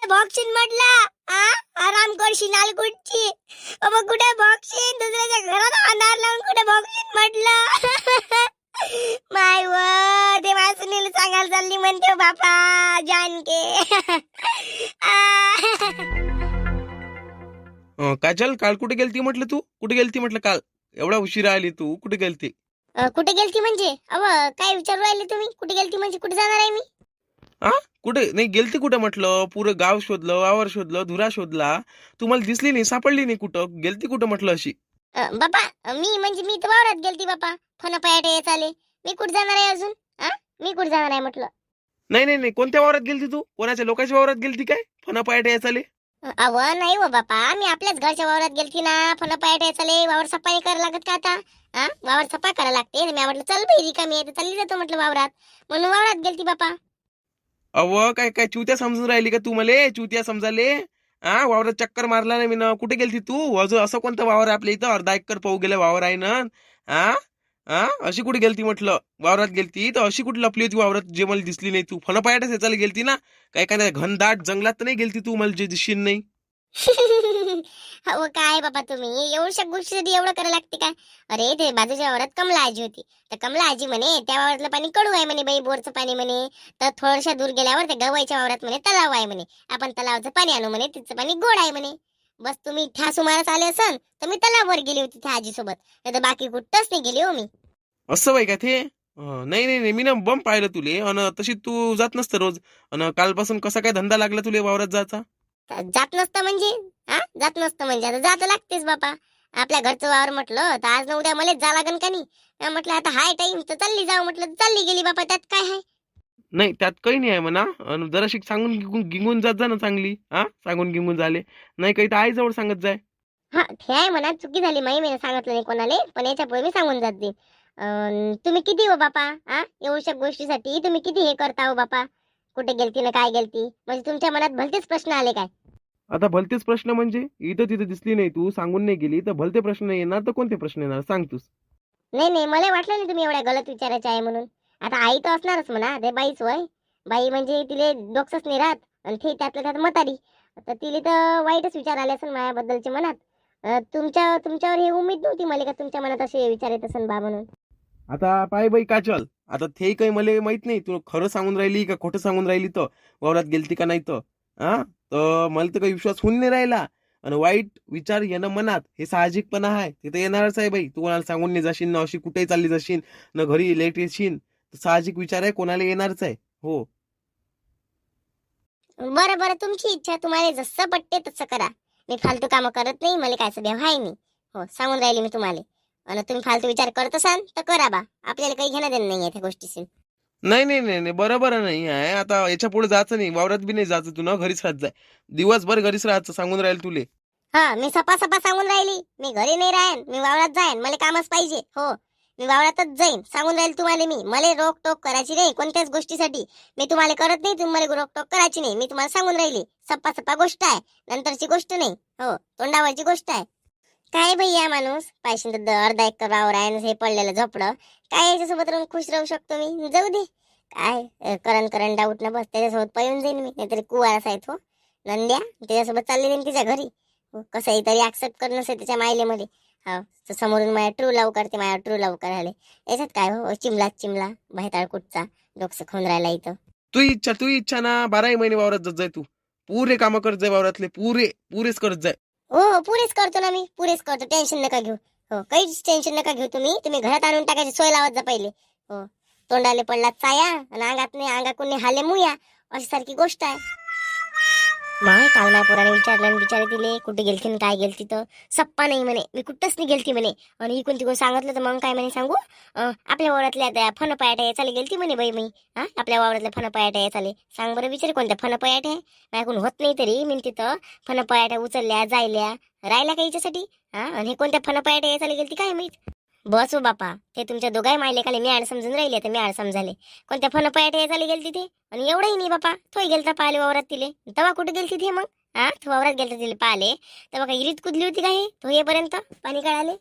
भोगशील म्हटलं आराम करशील नालकुटची बाबा कुठे भोगशील दुसऱ्याच्या घरात अंधार लावून कुठे भोगशील म्हटलं माय व ते सुनील सांगायला चालली म्हणते बापा जानके काजल काल कुठे गेलती म्हटलं तू? कुठे गेलती म्हटलं काल? एवढा उशिरा आली तू, कुठे गेलती? कुठे गेलती म्हणजे अव काय विचारू राहिले तुम्ही? कुठे गेलती म्हणजे कुठे जाणार आहे मी? कुठे नाही गेलती कुठे म्हटलं? पुरं गाव शोधलं, वावर शोधलं, धुरा शोधला, तुम्हाला दिसली नाही, सापडली नाही. कुठं गेलती कुठं म्हटलं अशी? बापा मी तर वावरात गेलती बापा. फन पायाटे चाले. मी कुठे जाणार आहे अजून? मी कुठे जाणार आहे म्हटलं? नाही नाही नाही, कोणत्या वावरात गेलती तू? कोणाच्या लोकांच्या वावरात गेलती काय? फना पायाटे चाले? अव नाही हो बापा, मी आपल्याच घरच्या वावरात गेलती ना. फन पायाटे चाले. वावर सफाई करायला लागत का आता? वावर सफा करायला लागते. मी म्हटलं चल बाई रिकामी आहे तर चालली जातो म्हटलं वावरात, म्हणून वावरात गेलती बापा. अव काय काय चुत्या समजून राहिली का तू? मले चुत्या समजाले? वावरात चक्कर मारला नाही मी ना. कुठे गेलती तू? अजून असं कोणतं वावर आहे आपल्या इथं? अर्धा एकर पाहू गेलं वावर आहे ना. अशी कुठे गेलती म्हटलं? वावरात गेलती तर अशी कुठे लपली होती वावरात जे मला दिसली नाही? तू फन पायाटच ह्याचाला गेलती ना? काय काय घनदाट जंगलात तर नाही गेलती तू? मला जे दिसशील नाही. हो काय बाबा, तुम्ही एवढ्या गोष्टीसाठी एवढं करायला लागते काय? अरे ते बाजूच्या वावरात कमला आजी होती. तर कमला आजी म्हणे त्या वावरातलं पाणी कडू आहे म्हणे बाई, बोरचं पाणी म्हणे. तर थोडशा दूर गेल्यावर त्या गव्हाच्या वावरात म्हणे तलाव आहे म्हणे. आपण तलावाचं पाणी आणू म्हणे, तिचं पाणी गोड आहे म्हणे. बस तुम्ही ठासू मारत आले असन तर मी तलावावर गेली होती त्या आजीसोबत, नाही तर बाकी कुठंच नाही गेली हो मी. असं बाई का ते? नाही नाही नाही, मी ना बम पाहिलं तुले. अन तशी तू जात नसतं रोज. अन कालपासून कसा काय धंदा लागला तुले वावरात जायचा? जात नसतं म्हणजे? जात नसतं म्हणजे आता जात लागतेच बापा. आपल्या घरचं वावर म्हटलं तर आज ना उद्या मलाच जा लागन का नाही? म्हटलं आता हाय टाइम तर चालली जाऊ म्हटलं, चालली गेली बापा, त्यात काय आहे? नाही त्यात काही नाही आहे म्हणा. अन जराशी सांगून गिंगून जात जा ना चांगली. सांगून गिंगून झाले नाही काही तर आईजवळ सांगत जाय. ते आहे म्हणा, चुकी झाली माही, मी सांगितलं नाही कोणाला, पण याच्या पुढे मी सांगून जात देईन. तुम्ही किती हो बापा? एवढ्या गोष्टीसाठी तुम्ही किती हे करता हो बापा? कुठे गेलती ना काय गेलती म्हणजे तुमच्या मनात भलतेच प्रश्न आले काय? आता भलतेच प्रश्न म्हणजे? इथं तिथं दिसली नाही तू, सांगून नाही गेली तर भलते प्रश्न येणार तर कोणते प्रश्न येणार सांग तूच? नाही नाही, मला वाटलं नाही तुम्ही एवढ्या गलत विचारायचे आहे म्हणून. आता आई तर असणारच म्हणा, ते बाईच वय. बाई म्हणजे तिले डोकसच नाही राहत, आणि ते त्यातल्या त्यात म्हातारी. तर तिले तर वाईटच विचार आले असेल माझ्याबद्दलच्या मनात. तुमच्यावर ही उमेद नव्हती मला का तुमच्या मनात असे विचार येत असेल बा म्हणून. आता पाय बाई काजल, आता ते काही मला माहित नाही तू खरं सांगून राहिली का खोटं सांगून राहिली. तर वावरात गेलती का नाही तर तर मला तर काही विश्वास होऊन नाही राहिला. आणि वाईट विचार येणं मनात हे साहजिकपणा आहे, ते तर येणारच आहे बाई. तू कोणाला सांगून नाही जाशील ना, अशी कुठेही चालली जाशील ना, घरी लेट येशील तर साहजिक विचार आहे, कोणाला येणारच आहे. हो बरं बरं, तुमची इच्छा, तुम्हाला जसं पटते तसं करा. मी फालतू कामं करत नाही, मला काय देव आहे नाही. हो सांगून राहिली मी तुम्हाला. आणि तुम्ही फालतू विचार करत असाल तर करा बा, आपल्याला काही घेणं देणं नाही आहे त्या गोष्टीशी. नाही नाही नाही नाही, बरोबर नाही आहे. आता याच्या पुढे जायचं नाही, वावरात बी नाही जायचं, तू ना घरीच राहत जाय. दिवसभर घरीच राहायचं सांगून राहील तुले. मी सपा सपा सांगून राहिली, मी घरी नाही राहीन, मी वावरात जाईन, मला कामच पाहिजे. हो मी वावरातच जाईन, सांगून राहील तुम्हाला मी. मला रोकटोक करायची नाही कोणत्याच गोष्टीसाठी. मी तुम्हाला करत नाही, तुम्हाला रोकटोक करायची नाही. मी तुम्हाला सांगून राहिली, सप्पा सप्पा गोष्ट आहे, नंतरची गोष्ट नाही. हो तोंडावरची गोष्ट आहे. काय भैया माणूस पाहिजे तर अर्धा एकर वावर आहे आणि हे पडलेलं झोपडं, काय याच्यासोबत राहून खुश राहू शकतो मी? जाऊ दे, काय करण डाऊट ना, बस त्याच्यासोबत पळून जाईन मी. नाहीतरी कुवाराच आहे तो नंद्या, त्याच्यासोबत चालले जाईन तिच्या घरी. कसंही तरी ऍक्सेप्ट करणं त्याच्या मायले मध्ये. हा समोरून माझ्या ट्रू लव करते, माझ्या ट्रू लव करायला याच्यात काय हो? चिमला भायताळ कुठचा डोकस खाऊन राहिला इथं. तू इच्छा ना, 12 महिने वावरात जात जाय तू. पुरे कामं करत जाय वावरातले, पुरेच करत जाय. हो पुरेच करतो ना मी, पुरेच करतो, टेन्शन नका घेऊ. हो काहीच टेन्शन नका घेऊ. तुम्ही घरात आणून टाकायची सोय लावत जा पहिले. हो तोंडाले पडला चाया आणि अंगात नाही, अंगाकडून हाले मुया, अशी सारखी गोष्ट आहे. माय काल माझ्या पोराने विचारलं, विचारे दिले कुठे गेलती काय गेलती, तर सप्पा नाही म्हणे, मी कुठंच नाही गेलती म्हणे. आणि इकून तिकून सांगितलं तर मग काय म्हणे सांगू, आपल्या वावरातल्या त्या फन पयाट्या याचाले गेलती म्हणे बाई मी. आपल्या वावरातल्या फन पयाट्या याचाले सांग बरं, विचार कोणत्या फन पयाट्या आहे? माझ्याकडून होत नाही तरी मी तिथं फन पयाट्या उचलल्या जायल्या राहिल्या का याच्यासाठी. आणि हे कोणत्या फन पयाट्या याचाले गेलती काय माहित. बस हो बापा, ते तुमच्या दोघाही मायले खाली मी आड समजून राहिले, तर मी आड समजाले. कोणत्या फन पयाट्या याचाले गेलती ते, आणि एवढंही नाही बापा. थोय गेलता पाहिले वावरात तिले, तेव्हा कुठे गेलती ते मग? तो वावरात गेलता तिले पाहिले तेव्हा काही इरीत कुदली होती का हे तो येईपर्यंत पाणी काढाले?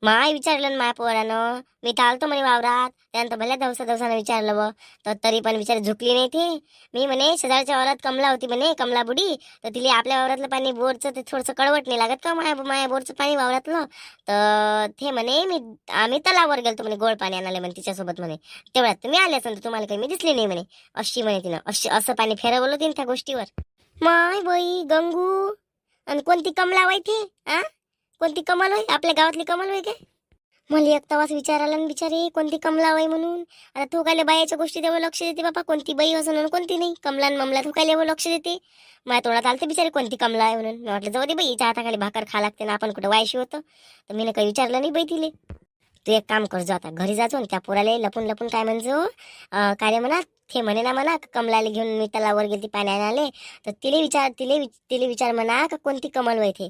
माय विचारलं ना माया पोरानं, मी तर आलतो म्हणे वावरात. त्यानंतर भल्या दिवसानं विचारलं व, तर तरी पण विचार झुकली नाही ते. मी म्हणे शेजारच्या वावरात कमला होती म्हणे, कमला बुडी, तर तिला आपल्या वावरातलं पाणी बोरचं ते थोडंसं कळवट नाही लागत का माया बोरचं पाणी वावरातलं. तर ते म्हणे आम्ही तलावर गेलतो म्हणे गोड पाणी आणाले म्हणे तिच्यासोबत म्हणे. तेवढ्यात तुम्ही आले असेल तर तुम्हाला काही मी दिसले नाही म्हणे. अशी म्हणे तिनं असं पाणी फेरवलं तिने त्या गोष्टीवर. माय बाई गंगू, आणि कोणती कमला वाई ती? कोणती कमल होय? आपल्या गावातली कमल होय काय? मला एक तवाच विचारायला ना बिचारी कोणती कमला होय म्हणून. आता तू काय बायाच्या गोष्टी तेव्हा लक्ष देते बाबा, कोणती बाई असं म्हणून कोणती नाही. कमला न ममला तू काय लक्ष देते? माझ्या तोंडात आलते बिचारी कोणती कमला आहे म्हणून. मी म्हटलं जाऊ दे बाई, हिच्या हाताखाली भाकर खा लागते ना, आपण कुठं वायशी होतं. तर मी काही विचारलं नाही बाई तिले. तू एक काम करजो, आता घरी जाचो आणि त्या पोराला लपून लपून काय म्हणजो, काय रे म्हणा, ते म्हणे ना म्हणा कमलाला घेऊन मी तलावर गेली पाणी आणाले, तर तिले विचार म्हणा का कोणती कमल वय ते.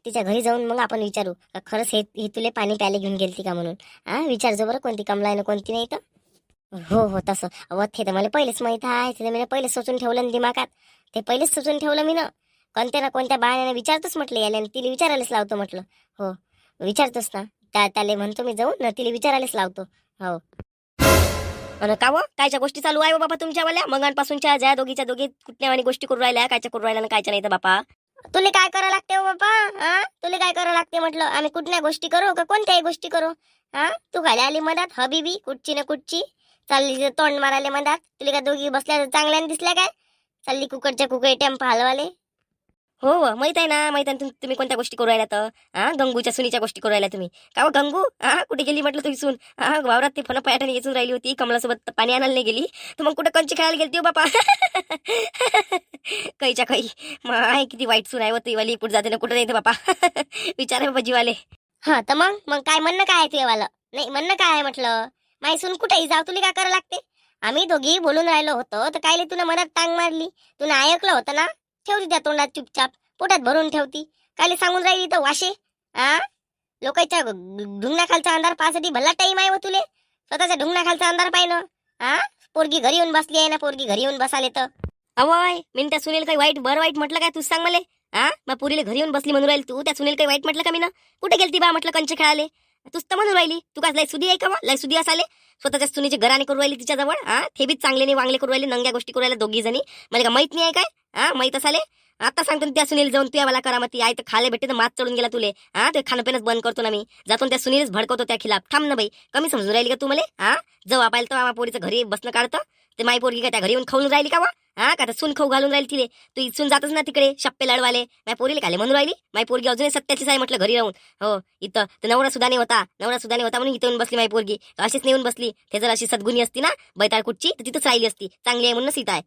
तिच्या घरी जाऊन मग आपण विचारू का खरंच हे तुले पाणी प्यायला घेऊन गेलती का म्हणून. विचारजो बरं कोणती कमला आहे ना कोणती नाही तर. हो तसं अव ते तर मला पहिलेच माहित आहे. तिने मी पहिलेच सोचून ठेवलं ना दिमागात. ते पहिलेच सोचून ठेवलं मी ना. कोणत्या ना कोणत्या बाळाने विचारतोच म्हटलं याला, तिला विचारायलाच लावतो म्हटलं. हो विचारतोच ना, त्याला म्हणतो मी जाऊन ना, तिला विचारायलाच लावतो. हो. अन का व कायच्या गोष्टी चालू आहे बाबा तुमच्यावाल्या मगांपासूनच्या, ज्या दोघी कुठल्यावानी गोष्टी करू राहिल्या, कायच्या करू राहिल्या ना कायच्या नाही तर बापा. तुला काय करावं लागते हो बापा? तुला काय करावं लागते म्हटलं? आम्ही कुठल्या गोष्टी करू का कोणत्याही गोष्टी करू? तू घाले आली मधात हबीबी कुठची ना कुठची, चालली तोंड माराले मधात. तुला का दोघी बसल्या चांगल्याने दिसल्या काय? चालली कुकडच्या कुकडे टेम्पो हलवाले. हो माहित आहे ना, माहित आहे तुम्ही कोणत्या गोष्टी करू राहिल्या तर. गंगूच्या सुनीच्या गोष्टी करू राहिल्या तुम्ही. का गंगू कुठे गेली म्हटलं तुझी सून? वावरात ती फन पयाटाने येचून राहिली होती, कमलासोबत पाणी आणायला नाही गेली तर मग कुठं कंची खेळायला गेलती हो बापा? कैच्या काही माय किती वाईट सून आहे व ती वाली, कुठं जाते ना कुठं नाही बापा. विचार बाबा जीवाले. तर मग काय म्हणणं काय आहे तुझ्यावालं? नाही म्हणणं काय आहे म्हटलं? माय सून कुठेही जाऊ तुला काय करावं लागते? आम्ही दोघी बोलून राहिलो होतो तर कायले तुला मनात टांग मारली? तुला ऐकलं होतं ना? ठेवती त्या तोंडात चुपचाप, पोटात भरून ठेवती. कायले सांगून राहिली तर वाशे? लोकांच्या ढुंगणाखालचा अंधार पाहासाठी भला टाईम आहे व तुले? स्वतःच्या ढुंगणाखालचा अंधार पाहिनं. पोरगी घरी येऊन बसली आहे ना, पोरगी घरी येऊन बसाले तर. अवय मी त्या सुनील काही वाईट म्हटलं काय? तू सांग मला. मग पुरीला घरी येऊन बसली म्हणून राहिली तू, त्या सुनील काही वाईट म्हटलं का मी ना? कुठे गेलती बा म्हटलं कंचे खेळाले? तूच तर म्हणून राहिली. तू काय लय सुदी आहे का बा? लय सुदी असाले स्वतःच्या सुनीचे घराने करू राहिली तिच्याजवळ. ते बी चांगले नाही वांगले करू राहिले, नंग्या गोष्टी करू राहिल्या दोघी जणी. मला का माहित नाही आहे काय? माहित असाले आता सांगतो त्या सुनील जाऊन तुया मला करामती आहे तर खाले भेटते तर मात चढून गेला तुले. ते खाणं पिणंच बंद करतो ना मी, जातो त्या सुनीलच भडकवतो त्या खिलाफ. थांब ना बाई, कमी समजून राहिली का तू मला? जाऊ पाहिलं तर आम्हा पोरीचं घरी बसणं काढतं ते माई पोरगी काय त्या घरी येऊन खाऊन राहिली का वा? का तर सून खाऊ घालून राहिली तिले. तू इथून जातच ना तिकडे शप्पे लढवाले. माय पोरीला खाले म्हणून राहिली. माई पोरगी अजूनही सत्याचीच आहे म्हटलं घरी राहून. हो इथं तर नवरा सुद्धा नाही होता म्हणून इथं येऊन बसली माई पोरगी. अशीच नेऊन बसली. ते जर अशी सद्गुणी असती ना बैताळ कुठची तर तिथंच राहिली असती. चांगली आहे म्हणून सीता आहे.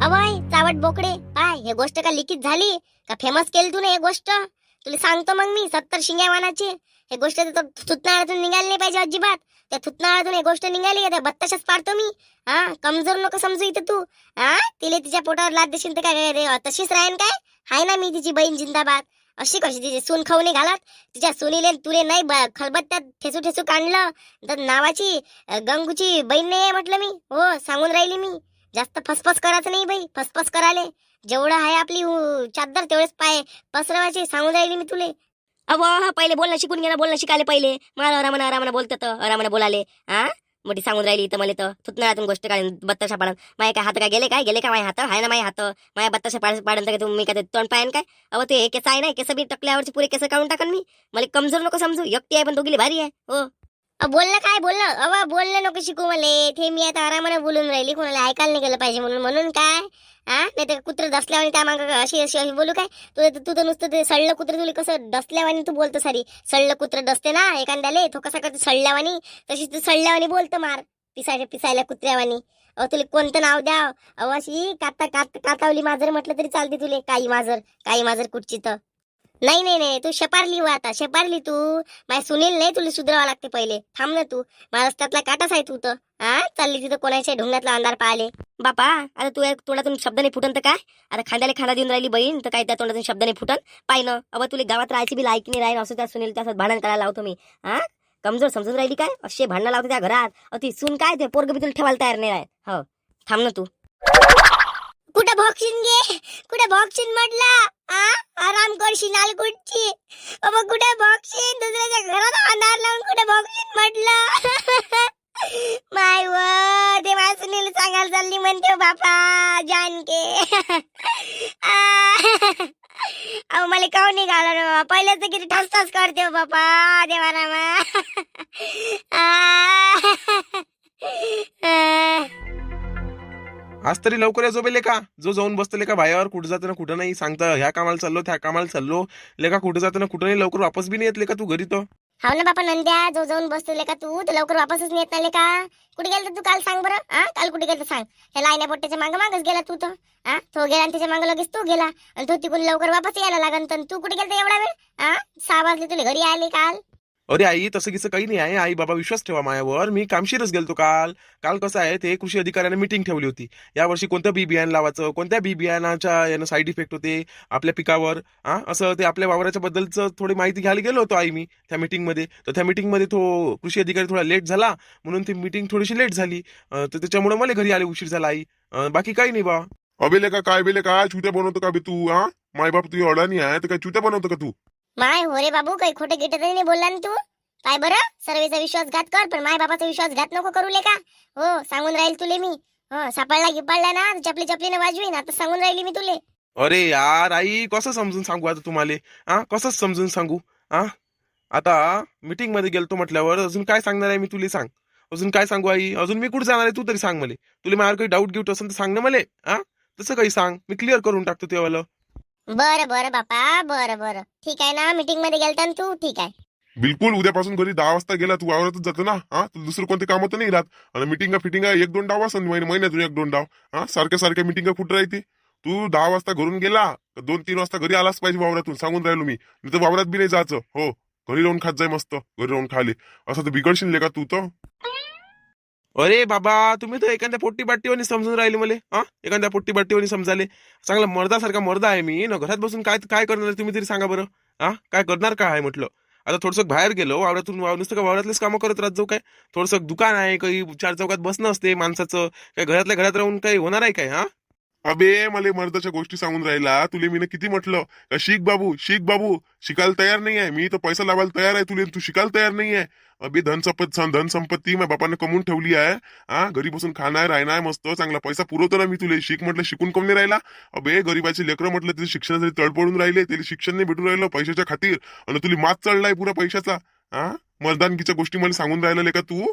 अवय चावट बोकडे, काय हे गोष्ट का लिखित झाली का फेमस केली तू ना हे गोष्ट? तुला सांगतो मग मी 70 शिंग्या वानाची हे गोष्ट थुतनाळातून निघाली नाही पाहिजे अजिबात. त्या थुतनाळातून हे गोष्ट निघाली त्या बत्ताशाच पाडतो मी. कमजोर नको समजू इथं तू. तिले तिच्या पोटावर लाद देशील तर काय तशीच राहीन काय? हाय ना मी तिची बहीण जिंदाबाद. अशी कशी तिची सून खाऊ नाही घालत? तिच्या सुनीले तुले नाही खलबत्त्यात ठेचू काढलं तर नावाची गंगूची बहीण नाही आहे म्हटलं मी. हो सांगून राहिली मी. जास्त फसफस करायचं नाही बाई, फसफस कराले जेवढं आहे आपली चादर तेवढेच पाय पसरवायचे. सांगून राहिली मी तुले. पहिले बोलणं शिकून घे ना, बोलणं शिकायला पहिले. मला आरामानं बोलतात, आरामानं बोलाले. मोठी सांगून राहिली तर मला तर थुतनाळातून गोष्ट काढून बत्ताशा पाडून. माझ्या काय हात काय गेले काय माझ्या हात आहे ना, माझ्या हात माझ्या बत्ताशा पाडून तर तुम्ही काय तोंड पायन काय? ते केस आहे ना, केस बी टकल्यावरची पुरे केस काढून टाकन मी. मला कमजोर नको समजू, एकटी आहे पण दोघीली भारी आहे. हो बोललं काय बोललं बोललं नको शिकू मले. ते मी आता आरामानं बोलून राहिली, कोणाला ऐकायला नाही गेलं पाहिजे म्हणून काय? नाही तर कुत्र डसल्यावानी त्या मागं अशी बोलू काय? तू तर नुसतं ते सळलं कुत्र तुला कसं डसल्यावानी तू बोलतो. सारी सळलं कुत्र डसते ना एखाद्याले, तो कसा करतो सळल्यावानी, तशी तू सळल्यावानी बोलतो मार पिसायला कुत्र्यावानी. तुला कोणतं नाव द्याव? अशी कातावली माजर म्हटलं तरी चालते तुले. काही माजर कुठची तर नाही तू शेपारली हो, आता शेपारली तू. माझ्या सुनील नाही, तुला सुधरावं लागते पहिले. थांब ना तू, माझा रस्त्यातला काटाच आहे तू तर. चालली तिथं कोणाच्या ढुंगणातला अंधार पाहिले बापा. आता तू तोंडातून शब्द नाही फुटन तर काय? आता खांद्याला खांदा देऊन राहिली बहीण तर काय त्या तोंडातून शब्द नाही फुटन? पाहिनं तुला गावात राहायची बी लायकी नाही राहील असं त्या सुनील त्याच्यात भांडण करायला लावतो मी. कमजोर समजून राहिली काय? असे भांडणं लावतो त्या घरात. ती सून काय ते पोरग बी तुला ठेवायला तयार नाही राहील. हो थांब ना तू. कुठं भोगशीन गे, कुठं भोगशीन म्हटलं. आराम करशील नालकुटची. बाबा कुठे भोगशीन, दुसऱ्याच्या घरात अंधार लावून कुठे भोगशीन म्हटलं. माय व ते माझ्या सुनील सांगायला चालली म्हणते हो बापा जानके. अहो मला काऊन नाही घाला ना, पहिलेच तर किती ठस ठस करते हो बापा देवारामा. आज तरी लवकर या झोपेले का, जो जाऊन बसतले का बाहेर, कुठं जातं ना कुठं नाही सांगतं, ह्या कामाला चाललो त्या कामाला चाललो लेका, कुठं जातं ना कुठं नाही, लवकर वापस बी नाही येतले का तू घरी? तर हाव ना बापा नंद्या, जो जाऊन बसतोय का तू तर लवकर वापसच नाही येत नाही का. कुठे गेला तू काल सांग बरं. काल कुठे गेला सांग. ह्या लाईन्या पोट्याच्या मागं मागच गेला तू तर. तो गेला आणि त्याच्या मागं लगेच तू गेला आणि तो तिकडून लवकर वापस यायला लागन. तर तू कुठे गेलता एवढा वेळ? 6 वाजले तुला घरी आले काल. अरे आई तसं कीचं काही नाही आहे आई, बाबा विश्वास ठेवा मायावर, मी कामशीरच गेलतो काल. काल कसं आहे ते कृषी अधिकाऱ्याने मीटिंग ठेवली होती, यावर्षी कोणतं बी बियाणं लावायचं, कोणत्या बी बियाणाच्या यानं साईड इफेक्ट होते आपल्या पिकावर, असं ते आपल्या वावराच्या बद्दलचं थोडी माहिती घ्यायला गेलो होतो आई मी त्या मीटिंगमध्ये. तर त्या मीटिंगमध्ये तो कृषी अधिकारी थोडा लेट झाला, म्हणून ती मीटिंग थोडीशी लेट झाली. तर त्याच्यामुळे मला घरी आले उशीर झाला आई. बाकी काही नाही बा. अबेले का काय बेले का चुत्या बनवतो का बे तू? माय बाप तुझी अडाणी आहे तर काय चुत्या बनवतो का तू? माय हो रे बाबू, काही खोटं गिटं तरी नाही बोलला ना तू. काय बरं, सर्वेचा विश्वासघात कर पण माय बापाचा विश्वासघात नको करू ले का. हो सांगून राहील तुले मी. सापडला गिपडला ना चपली चपलीने वाजवीन, आता सांगून राहिली मी तुले. अरे यार आई, कसं समजून सांगू आता तुम्हाला? कसं समजून सांगू? आता मीटिंग मध्ये गेलतो म्हटल्यावर अजून काय सांगणार आहे मी तुला? सांग अजून काय सांगू आई, अजून मी कुठे जाणार आहे तू तरी सांग मला. तुला माझ्यावर काही डाऊट गिफ्ट असेल तर सांग ना मला. तसं काही सांग, मी क्लिअर करून टाकतो तेव्हा. बरं बरं बापा, बरं बरं ठीक आहे ना. मीटिंग मध्ये गेलता ना तू, ठीक आहे. बिलकुल उद्यापासून घरी 10 वाजता गेला तू वावरातच जातो ना. तुला दुसरं कोणते काम तर नाही राहत. आणि मिटिंगा फिटिंगा 1-2 डाव असं महिन्यातून 1-2 डाव. सारख्या सारख्या मिटिंगा कुठं राहते? तू 10 वाजता घरून गेला 2-3 वाजता घरी आलाच पाहिजे वावरातून, सांगून राहिलो मी. तर वावरात बी नाही जायचं. हो घरी राहून खात जाय, मस्त घरी राहून खाले. असं तर बिघडशील का तू तर? अरे बाबा, तुम्ही तर एखाद्या पोट्टी बाट्टीवानी समजून राहिले मला. एखाद्या पोट्टी बाट्टीवानी समजाले. चांगला मर्दासारखा मर्दा आहे मी ना, घरात बसून काय काय करणार तुम्ही तरी सांगा बरं. काय करणार काय आहे म्हटलं. आता थोडंसं बाहेर गेलो वावरातून, नुसतं का वावरातलेच कामं करत राहत जाऊ काय? थोडंसं दुकान आहे, काही 4 चौकात बसणं असते माणसाचं, काय घरातल्या घरात राहून काही होणार आहे काय? अबे मला मर्दाच्या गोष्टी सांगून राहिला. तुले मी किती म्हटलं का शिक बाबू शिकायला तयार नाही आहे मी, तर पैसा लावायला तयार आहे तुले, तू शिकायला तयार नाही आहे. अबे धनसंपत्ती माझ्या बापाने कमवून ठेवली आहे. घरी बसून खाणार राहणार मस्त, चांगला पैसा पुरवतो ना मी तुले. शिक म्हटलं, शिकून कमी नाही राहिला. अबे गरीबाचे लेकरं म्हटलं तिथे शिक्षणासाठी तडपडून राहिले, त्याला शिक्षण नाही भेटून राहिलं पैशाच्या खातीर, आणि तुला मात चढलाय पुरा पैशाचा. मर्दानकीच्या गोष्टी मला सांगून राहिला का तू?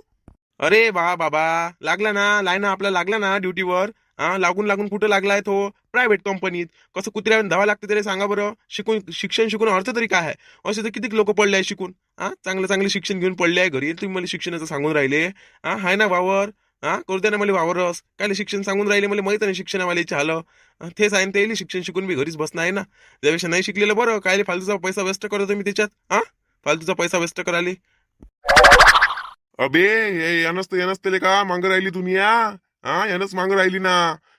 अरे बाबा, लागला ना लाईन आपला, लागला ना ड्युटीवर. लागून लागून कुठं लागलाय तो? प्रायव्हेट कंपनीत. कसं कुत्र्यावर धावा लागते तरी सांगा बरं. शिक्षण शिकून अर्थ तरी काय आहे? असे तर किती लोक पडले आहे शिकून. चांगलं शिक्षण घेऊन पडले आहे घरी, तुम्ही मला शिक्षणाचं सांगून राहिले. हाय ना वावर, करू द्या ना मला वावरस. काय शिक्षण सांगून राहिले मला माहित नाही शिक्षणावाल्याचे हाल. तेच आहे ते, शिक्षण शिकून मी घरीच बसणं आहे ना. त्यापेक्षा नाही शिकलेलं बरं. काय फालतूचा पैसा वेस्ट करतो मी त्याच्यात. फालतूचा पैसा वेस्ट करायला. अबे यानच त्याले का मांग राहिली दुनिया? यानच मांग राहिली ना.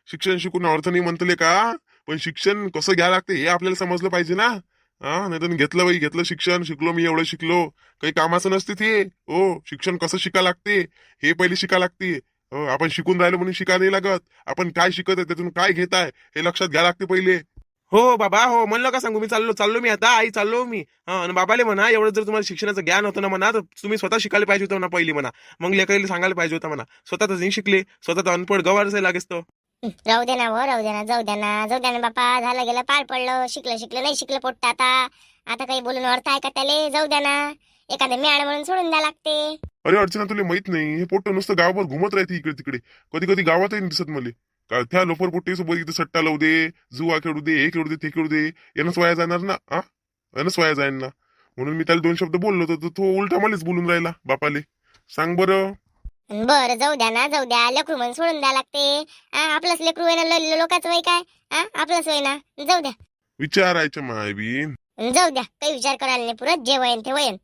शिक्षण शिकून अर्थ नाही म्हणतले का? पण शिक्षण कसं घ्या लागते हे आपल्याला समजलं पाहिजे ना. नाही तर घेतलं शिक्षण, शिकलो मी, एवढं शिकलो, काही कामाचं नसते ते. शिक्षण कसं शिका लागते हे पहिले शिका लागते. आपण शिकून राहिलो म्हणून शिका नाही लागत. आपण काय शिकत आहे, त्यातून काय घेत आहे हे लक्षात घ्या लागते पहिले. हो बाबा, हो म्हणलं का सांगू. मी चाललो मी आता आई, चाललो मी. आणि बाबाले म्हणा, एवढं जर तुम्हाला शिक्षणाचं ज्ञान होतं ना म्हणा, तर तुम्ही स्वतः शिकायला पाहिजे होतं ना पहिली म्हणा. मग लेकराला सांगायला पाहिजे होतं म्हणा. स्वतः तर नाही शिकले, स्वतः तर अनपड गवारच लागेच तो. राहू दे ना राहू दे ना, जाऊ द्या ना बापा. झालं गेलं, पार पडलं. शिकलं नाही शिकलं पोट्ट. आता काही बोलून अर्थ आहे का त्याले? जाऊ द्या ना, एखादं म्याड म्हणून सोडून द्या लागते. अरे अर्चना, तुला माहित नाही हे पोट्ट नुसतं गावभर घुमत राहते इकडे तिकडे. कधी कधी गावातही नाही दिसत मला. का त्या लोफर पोट्टे सोबत इथे सट्टा लावू दे, जुवा खेळू दे, हे खेळू दे, ते खेळू दे, यानंच वाया जाणार ना. यानंच वाया जाईल ना. म्हणून मी त्याला 2 शब्द बोललो तर तो उलटा मलाच बोलून राहिला बापाले. सांग बरं. बरं जाऊ द्या. लेकरू म्हणून सोडून द्या लागते. आपलंच लेकरू आहे ना, लोकांचं वय काय? आपलंच वय ना, जाऊ द्या. विचारायचं माय बीन. जाऊ द्या, काही विचार करायला नाही पुरत. जे वयन ते वयन.